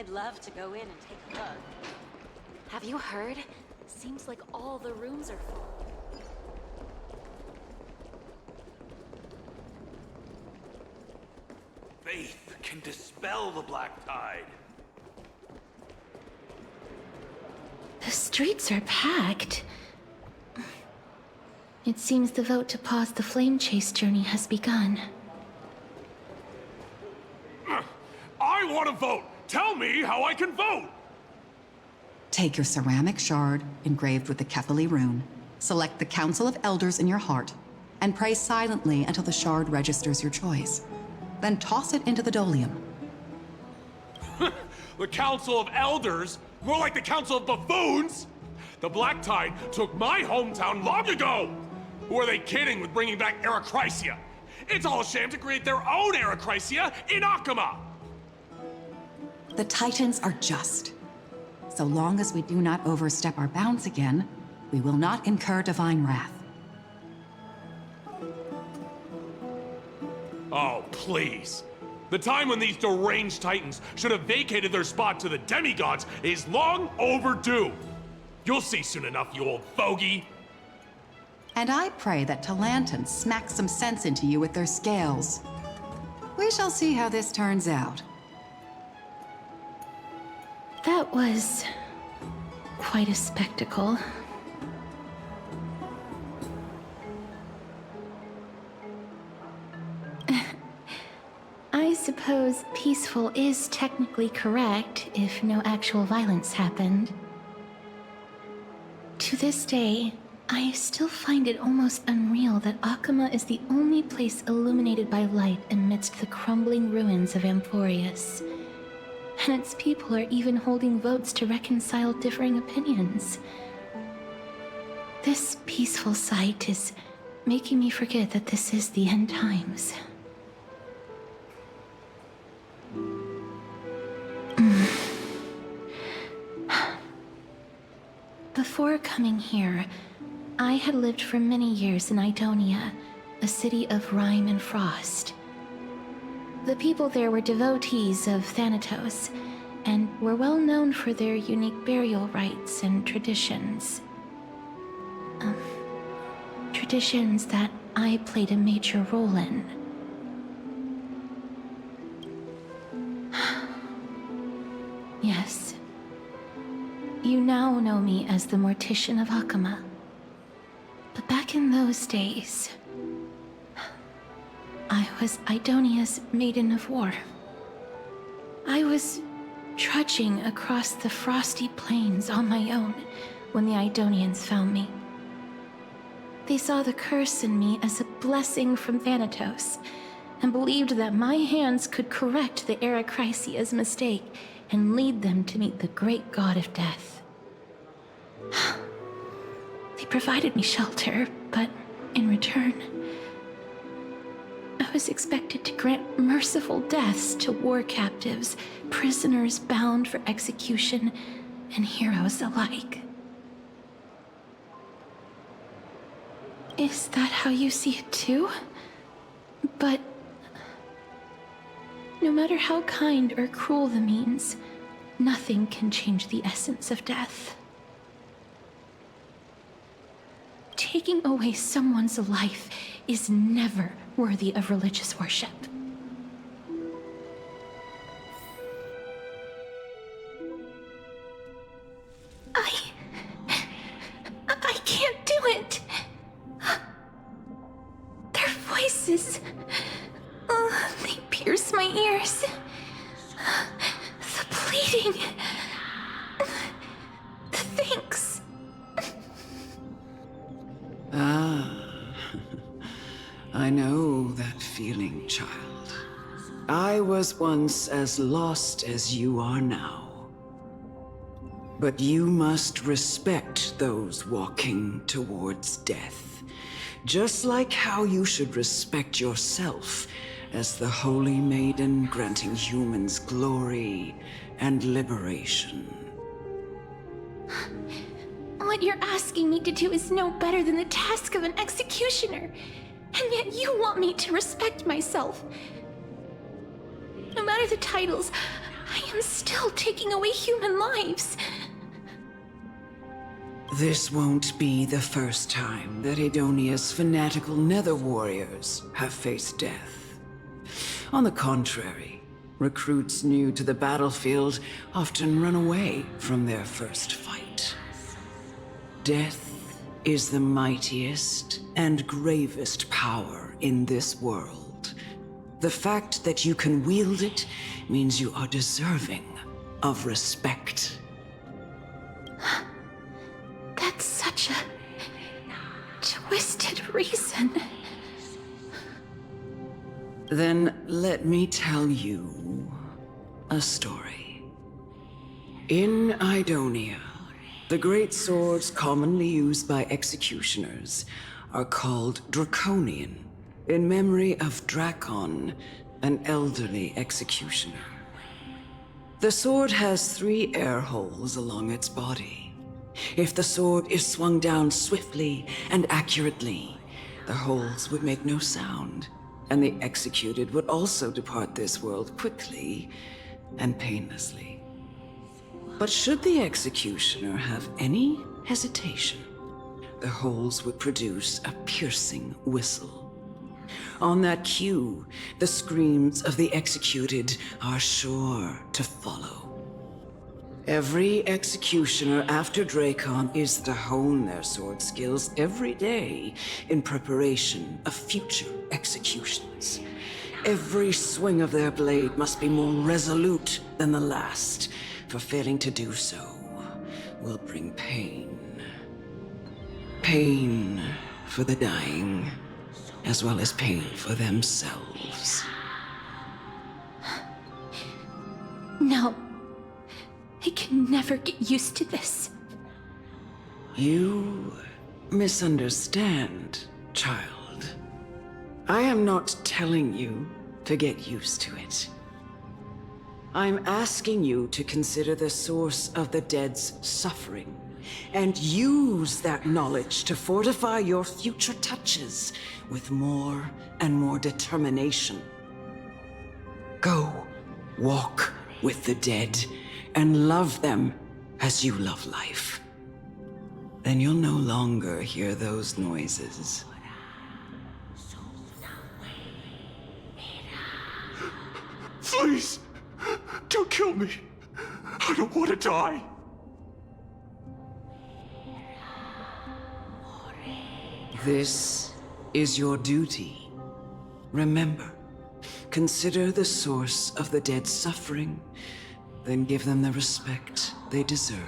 I'd love to go in and take a look. Have you heard? Seems like all the rooms are full. Faith can dispel the black tide. The streets are packed. It seems the vote to pause the flame chase journey has begun. I want to vote! Tell me how I can vote! Take your ceramic shard, engraved with the Kefali rune, select the Council of Elders in your heart, and pray silently until the shard registers your choice. Then toss it into the Dolium. The Council of Elders? More like the Council of Buffoons! The Black Tide took my hometown long ago! Who are they kidding with bringing back Erechrysia? It's all a sham to create their own Erechrysia in Akama! The Titans are just. So long as we do not overstep our bounds again, we will not incur divine wrath. Oh, please. The time when these deranged Titans should have vacated their spot to the demigods is long overdue. You'll see soon enough, you old fogey. And I pray that Talanton smacks some sense into you with their scales. We shall see how this turns out. That was quite a spectacle. I suppose peaceful is technically correct if no actual violence happened. To this day, I still find it almost unreal that Akama is the only place illuminated by light amidst the crumbling ruins of Amphorius. And its people are even holding votes to reconcile differing opinions. This peaceful sight is making me forget that this is the end times. Before coming here, I had lived for many years in Idonia, a city of rime and frost. The people there were devotees of Thanatos, and were well known for their unique burial rites and traditions. Traditions that I played a major role in. Yes. You now know me as the Mortician of Akama. But back in those days, I was Idonia's Maiden of War. I was trudging across the frosty plains on my own when the Idonians found me. They saw the curse in me as a blessing from Thanatos, and believed that my hands could correct the Erechrysia's mistake and lead them to meet the great god of death. They provided me shelter, but in return, I was expected to grant merciful deaths to war captives, prisoners bound for execution, and heroes alike. Is that how you see it too? But no matter how kind or cruel the means, nothing can change the essence of death. Taking away someone's life is never worthy of religious worship. I can't do it. Their voices, they pierce my ears. The pleading, the thanks. I know that feeling, child. I was once as lost as you are now. But you must respect those walking towards death, just like how you should respect yourself as the Holy Maiden granting humans glory and liberation. What you're asking me to do is no better than the task of an executioner. And yet you want me to respect myself. No matter the titles, I am still taking away human lives. This won't be the first time that Edonia's fanatical nether warriors have faced death. On the contrary, recruits new to the battlefield often run away from their first fight. Death is the mightiest and gravest power in this world. The fact that you can wield it means you are deserving of respect. That's such a twisted reason. Then let me tell you a story. In Idonia, the great swords commonly used by executioners are called Draconian, in memory of Drakon, an elderly executioner. The sword has 3 air holes along its body. If the sword is swung down swiftly and accurately, the holes would make no sound, and the executed would also depart this world quickly and painlessly. But should the executioner have any hesitation, the holes would produce a piercing whistle. On that cue, the screams of the executed are sure to follow. Every executioner after Drakon is to hone their sword skills every day in preparation of future executions. Every swing of their blade must be more resolute than the last, for failing to do so will bring pain. Pain for the dying, as well as pain for themselves. No. I can never get used to this. You misunderstand, child. I am not telling you to get used to it. I'm asking you to consider the source of the dead's suffering and use that knowledge to fortify your future touches with more and more determination. Go, walk with the dead and love them as you love life. Then you'll no longer hear those noises. Please, don't kill me. I don't want to die. This is your duty. Remember, consider the source of the dead's suffering, then give them the respect they deserve.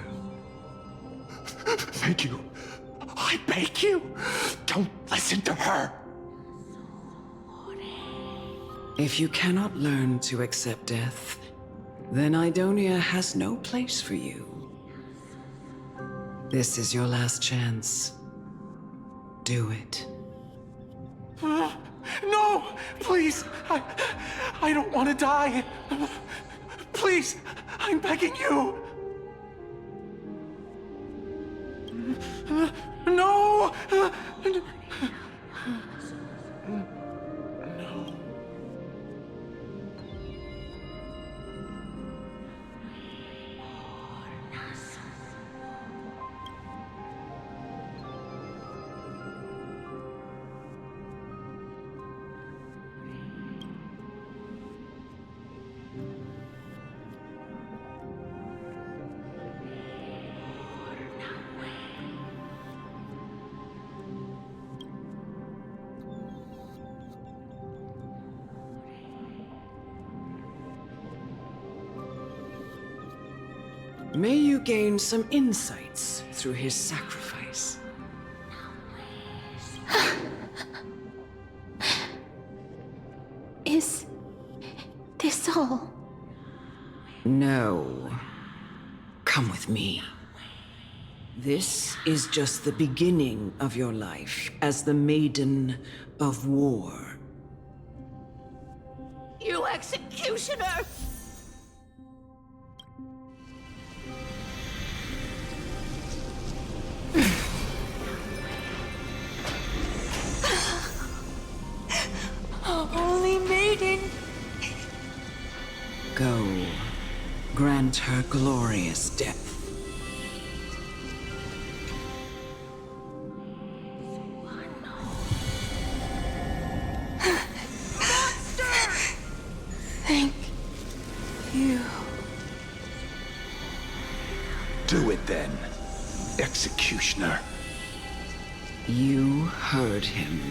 Thank you. I beg you, don't listen to her. If you cannot learn to accept death, then Idonia has no place for you. This is your last chance. Do it. No, please, I don't want to die. Please, I'm begging you. No! No. May you gain some insights through his sacrifice. Is this all? No. Come with me. This is just the beginning of your life as the Maiden of War. You executioner! Holy maiden! Go grant her glorious death. Thank you. Do it then, executioner. You heard him.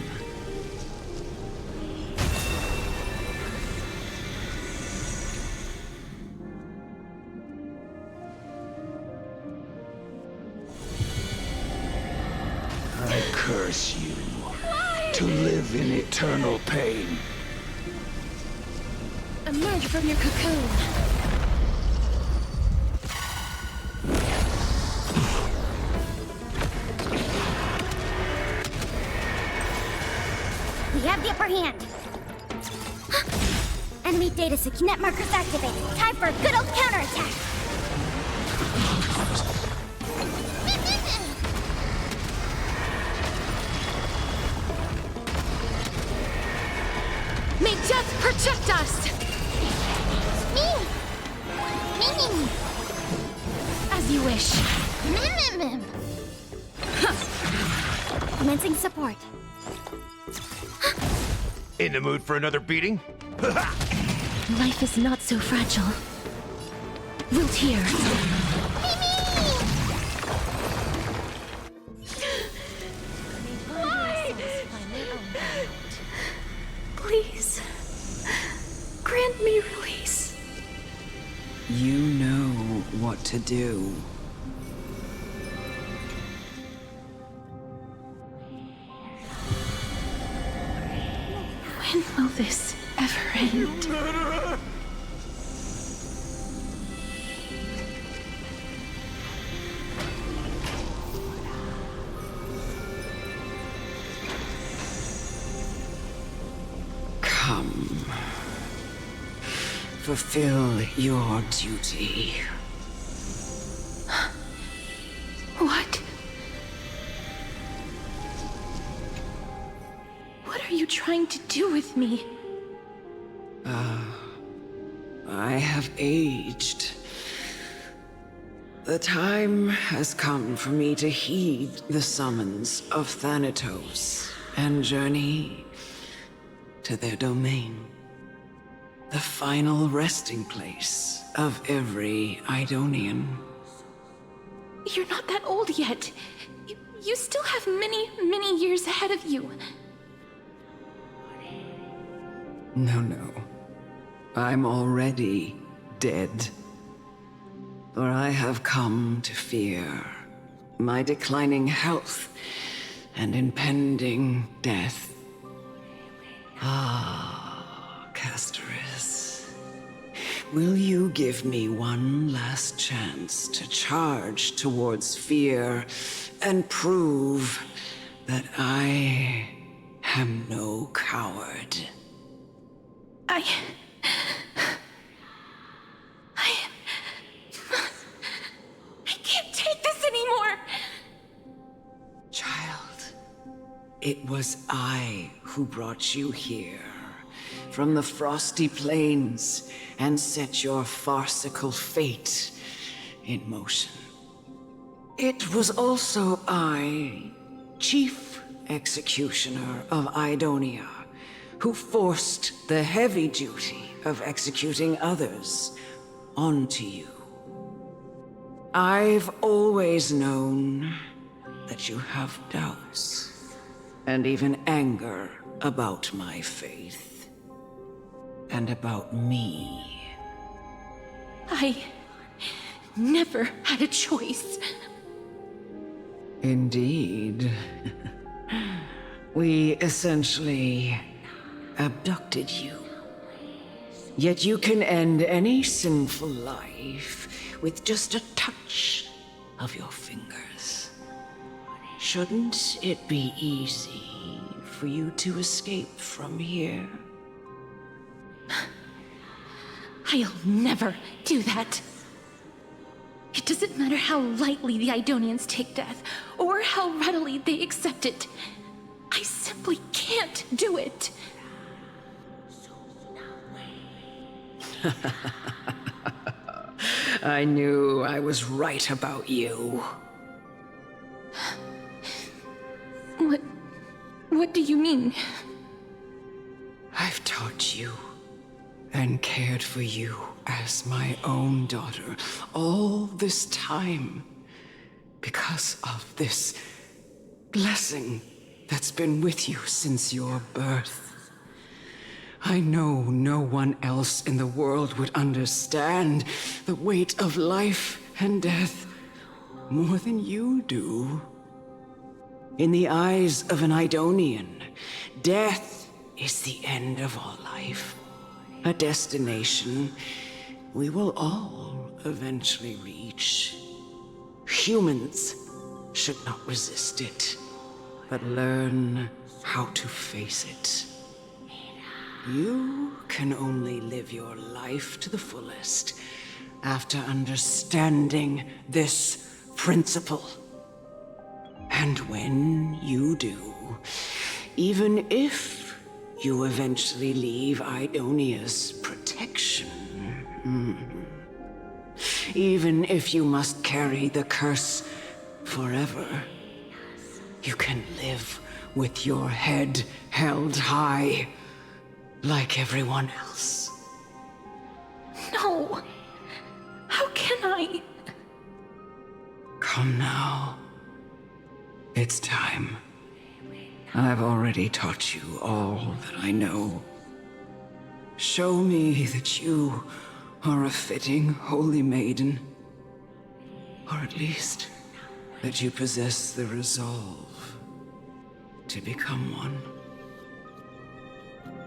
I curse you to live in eternal pain. Emerge from your cocoon. We have the upper hand. Enemy data net markers activated. Time for a good old counterattack. May death protect us! Me. As you wish. Commencing support. In the mood for another beating? Life is not so fragile. Wilt here. Please, grant me release. You know what to do. When will this ever end? Come. Fulfill your duty. What? What are you trying to do with me? I have aged. The time has come for me to heed the summons of Thanatos and journey to their domain. The final resting place of every Idonian. You're not that old yet. You still have many, many years ahead of you. No. I'm already dead. For I have come to fear my declining health and impending death. Ah, Castoris. Will you give me one last chance to charge towards fear and prove that I am no coward? I can't take this anymore! Child, it was I who brought you here, from the frosty plains, and set your farcical fate in motion. It was also I, Chief Executioner of Idonia, who forced the heavy duty of executing others onto you. I've always known that you have doubts, and even anger about my faith, and about me. I never had a choice. Indeed. We essentially abducted you. Yet you can end any sinful life with just a touch of your fingers. Shouldn't it be easy for you to escape from here? I'll never do that. It doesn't matter how lightly the Idonians take death, or how readily they accept it. I simply can't do it. I knew I was right about you. What do you mean? I've taught you and cared for you as my own daughter all this time because of this blessing that's been with you since your birth. I know no one else in the world would understand the weight of life and death more than you do. In the eyes of an Idonian, death is the end of all life. A destination we will all eventually reach. Humans should not resist it, but learn how to face it. You can only live your life to the fullest after understanding this principle. And when you do, even if you eventually leave Idonia's protection, even if you must carry the curse forever, you can live with your head held high, like everyone else. No! How can I? Come now. It's time. I've already taught you all that I know. Show me that you are a fitting holy maiden. Or at least, that you possess the resolve to become one.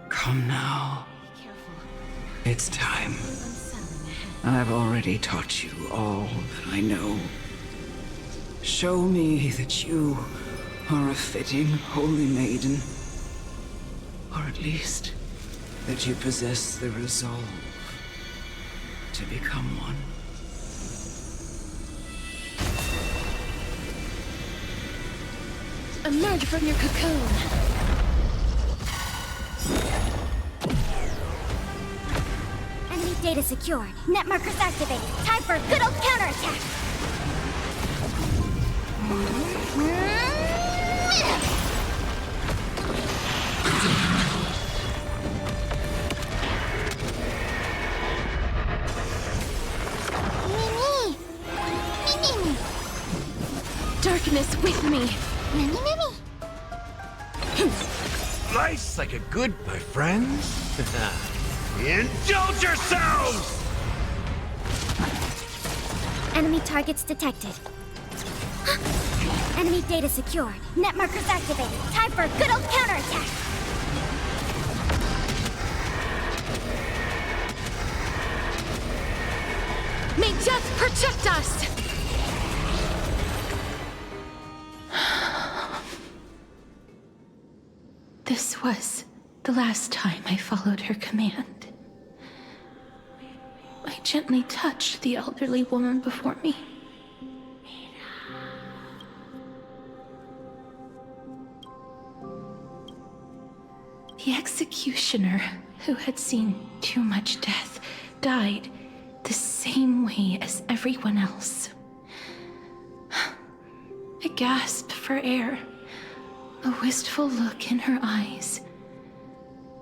Come now. It's time. I've already taught you all that I know. Show me that you are a fitting holy maiden. Or at least, that you possess the resolve to become one. Emerge from your cocoon! Enemy data secured. Net markers activated. Time for a good old counterattack. Darkness with me! Life's like a good, my friends. Indulge yourselves! Enemy targets detected. Enemy data secured. Net markers activated. Time for a good old counterattack. May death protect us! This was the last time I followed her command. I gently touched the elderly woman before me. The executioner, who had seen too much death, died the same way as everyone else. A gasp for air, a wistful look in her eyes,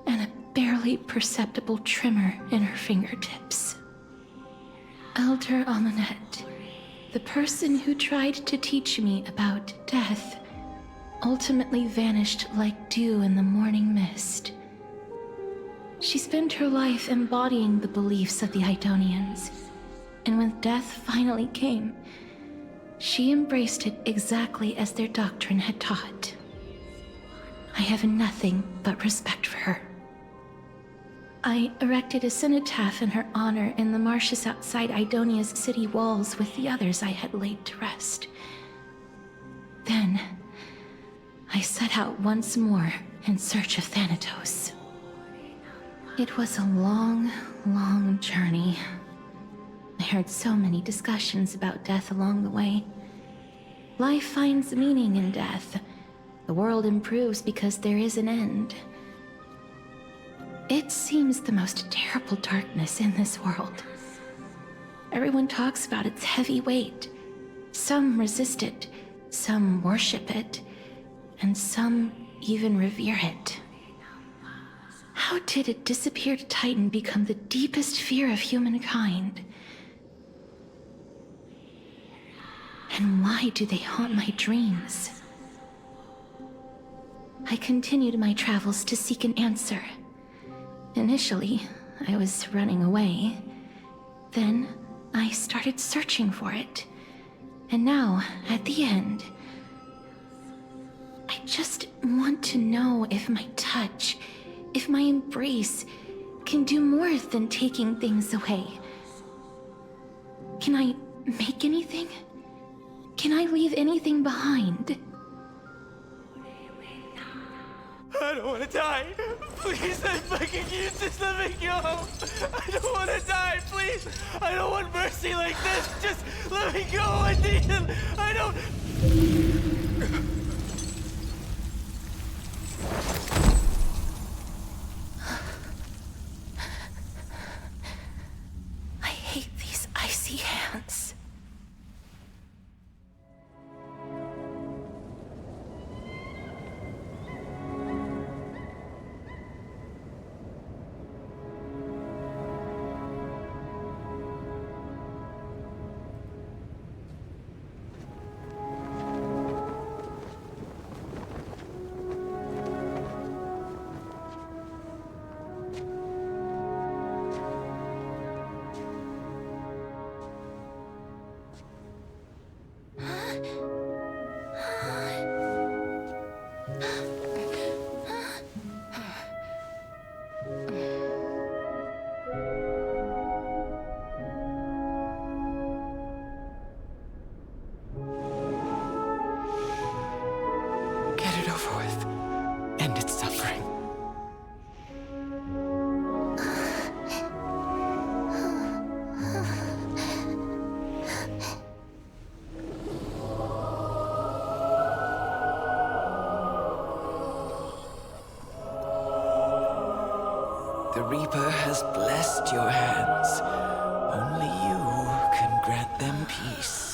and a barely perceptible tremor in her fingertips. Elder Amunet, the person who tried to teach me about death, ultimately vanished like dew in the morning mist. She spent her life embodying the beliefs of the Idonians, and when death finally came, she embraced it exactly as their doctrine had taught. I have nothing but respect for her. I erected a cenotaph in her honor in the marshes outside Idonia's city walls with the others I had laid to rest. Then, I set out once more in search of Thanatos. It was a long, long journey. I heard so many discussions about death along the way. Life finds meaning in death. The world improves because there is an end. It seems the most terrible darkness in this world. Everyone talks about its heavy weight. Some resist it, some worship it, and some even revere it. How did a disappeared titan become the deepest fear of humankind? And why do they haunt my dreams? I continued my travels to seek an answer. Initially, I was running away. Then, I started searching for it. And now, at the end, I just want to know if my touch, if my embrace, can do more than taking things away. Can I make anything? Can I leave anything behind? I don't want to die. Please, I'm begging you, just let me go. I don't want to die, please. I don't want mercy like this. Just let me go. I need it. I don't... I hate these icy hands. Get it over with. End its suffering. The Reaper has blessed your hands. Only you can grant them peace.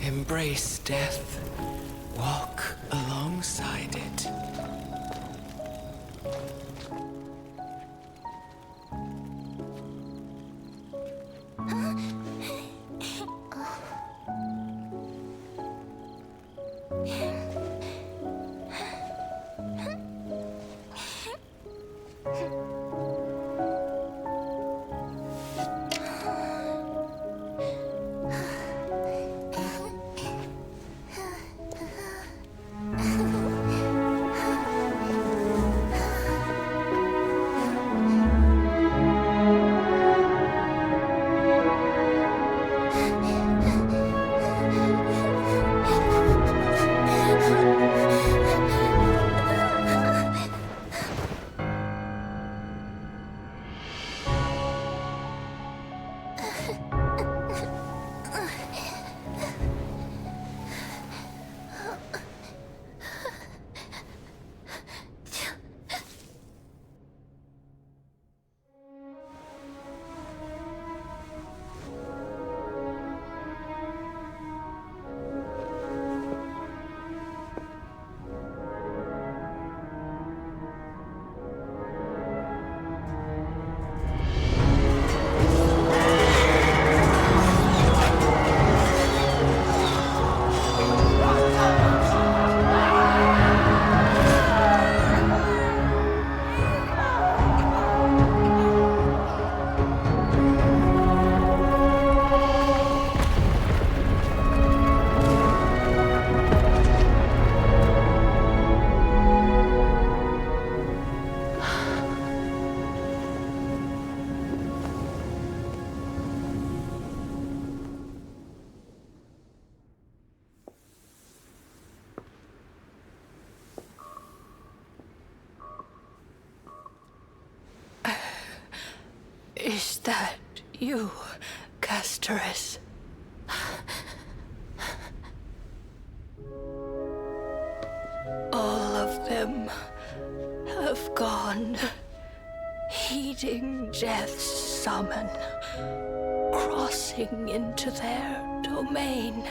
Embrace death. Walk alongside it. Is that you, Casteress? All of them have gone, heeding death's summon, crossing into their domain.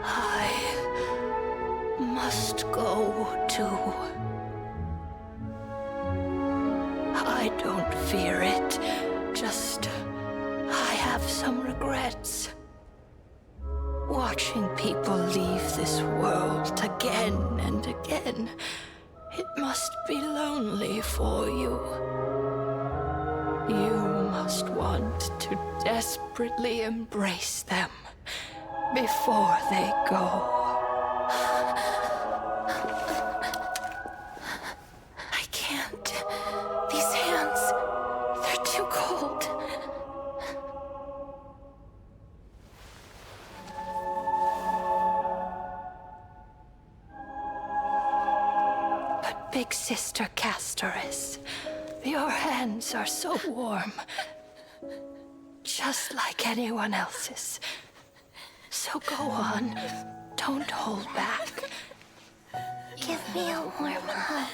I must go too. I don't fear it, just I have some regrets. Watching people leave this world again and again, it must be lonely for you. You must want to desperately embrace them before they go. I can't. These hands, they're too cold. But Big Sister Casteress, your hands are so warm. Just like anyone else's. So go on. Don't hold back. Give me a warm hug.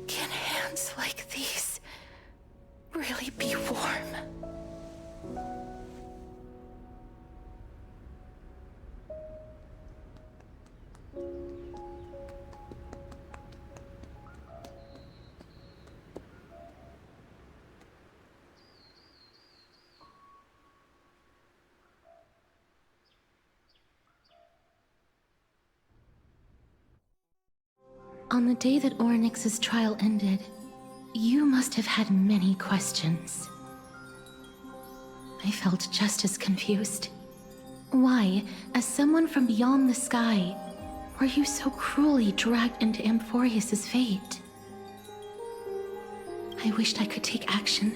Can hands like these really be warm? On the day that Orynyx's trial ended, you must have had many questions. I felt just as confused. Why, as someone from beyond the sky, were you so cruelly dragged into Amphorius's fate? I wished I could take action,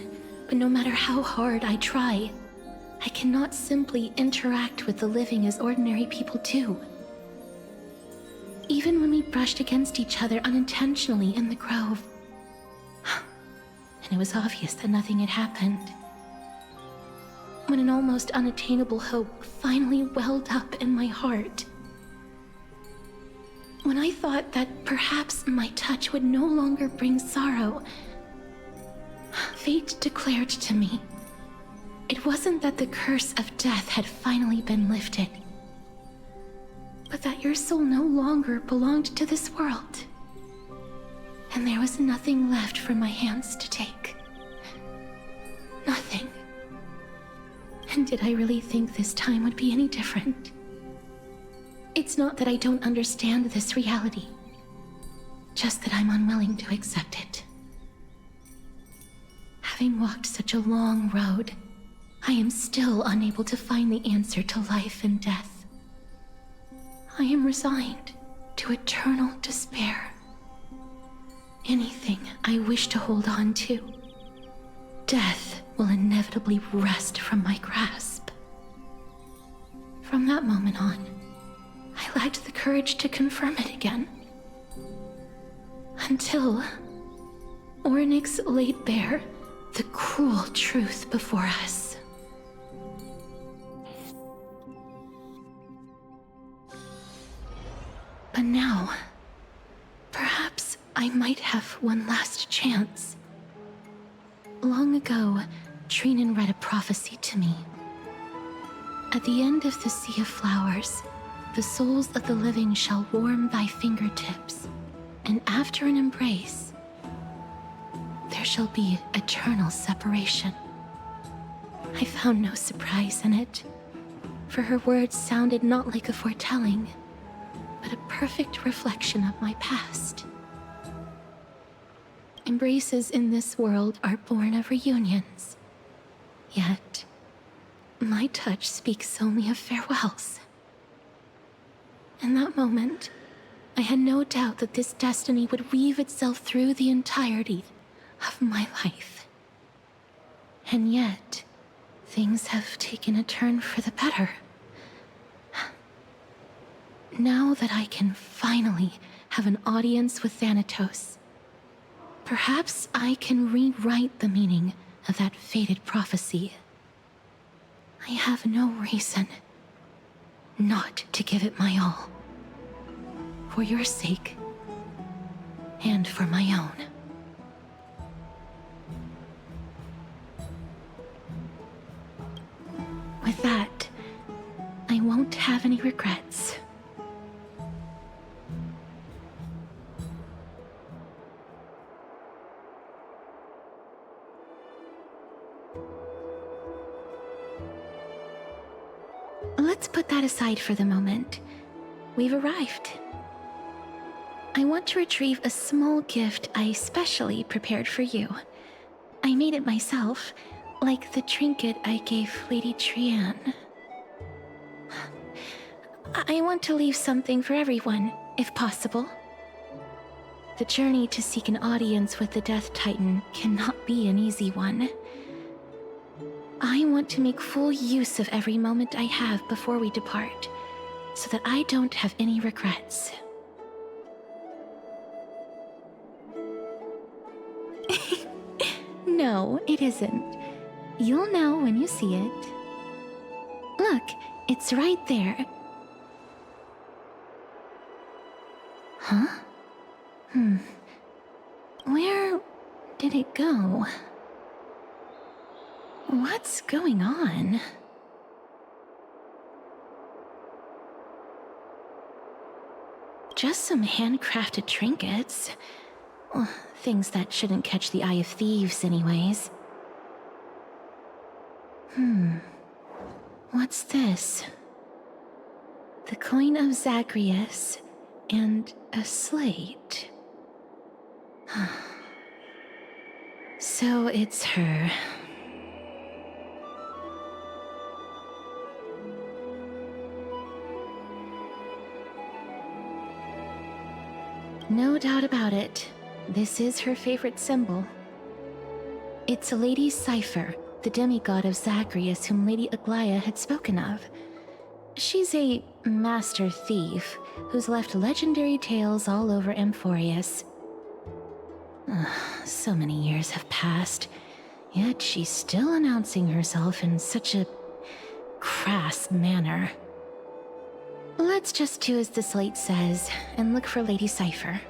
but no matter how hard I try, I cannot simply interact with the living as ordinary people do. Even when we brushed against each other unintentionally in the grove, and it was obvious that nothing had happened. When an almost unattainable hope finally welled up in my heart. When I thought that perhaps my touch would no longer bring sorrow, fate declared to me, it wasn't that the curse of death had finally been lifted, but that your soul no longer belonged to this world. And there was nothing left for my hands to take. Nothing. And did I really think this time would be any different? It's not that I don't understand this reality, just that I'm unwilling to accept it. Having walked such a long road, I am still unable to find the answer to life and death. I am resigned to eternal despair. Anything I wish to hold on to, death will inevitably wrest from my grasp. From that moment on, I lacked the courage to confirm it again. Until Orynyx laid bare the cruel truth before us. But now, perhaps I might have one last chance. Long ago, Trinan read a prophecy to me. At the end of the sea of flowers, the souls of the living shall warm thy fingertips, and after an embrace, there shall be eternal separation. I found no surprise in it, for her words sounded not like a foretelling, but a perfect reflection of my past. Embraces in this world are born of reunions, yet my touch speaks only of farewells. In that moment, I had no doubt that this destiny would weave itself through the entirety of my life. And yet, things have taken a turn for the better. Now that I can finally have an audience with Thanatos, perhaps I can rewrite the meaning of that fated prophecy. I have no reason not to give it my all. For your sake, and for my own. With that, I won't have any regrets. Let's put that aside for the moment. We've arrived. I want to retrieve a small gift I specially prepared for you. I made it myself, like the trinket I gave Lady Trianne. I want to leave something for everyone, if possible. The journey to seek an audience with the Death Titan cannot be an easy one. I want to make full use of every moment I have before we depart, so that I don't have any regrets. No, it isn't. You'll know when you see it. Look, it's right there. Huh? Where did it go? What's going on? Just some handcrafted trinkets. Things that shouldn't catch the eye of thieves anyways. What's this? The coin of Zagreus and a slate. So it's her. No doubt about it. This is her favorite symbol. It's Lady Cypher, the demigod of Zagreus whom Lady Aglaia had spoken of. She's a master thief who's left legendary tales all over Amphorius. So many years have passed, yet she's still announcing herself in such a crass manner. Let's just do as the slate says and look for Lady Cypher.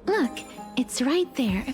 Look, it's right there.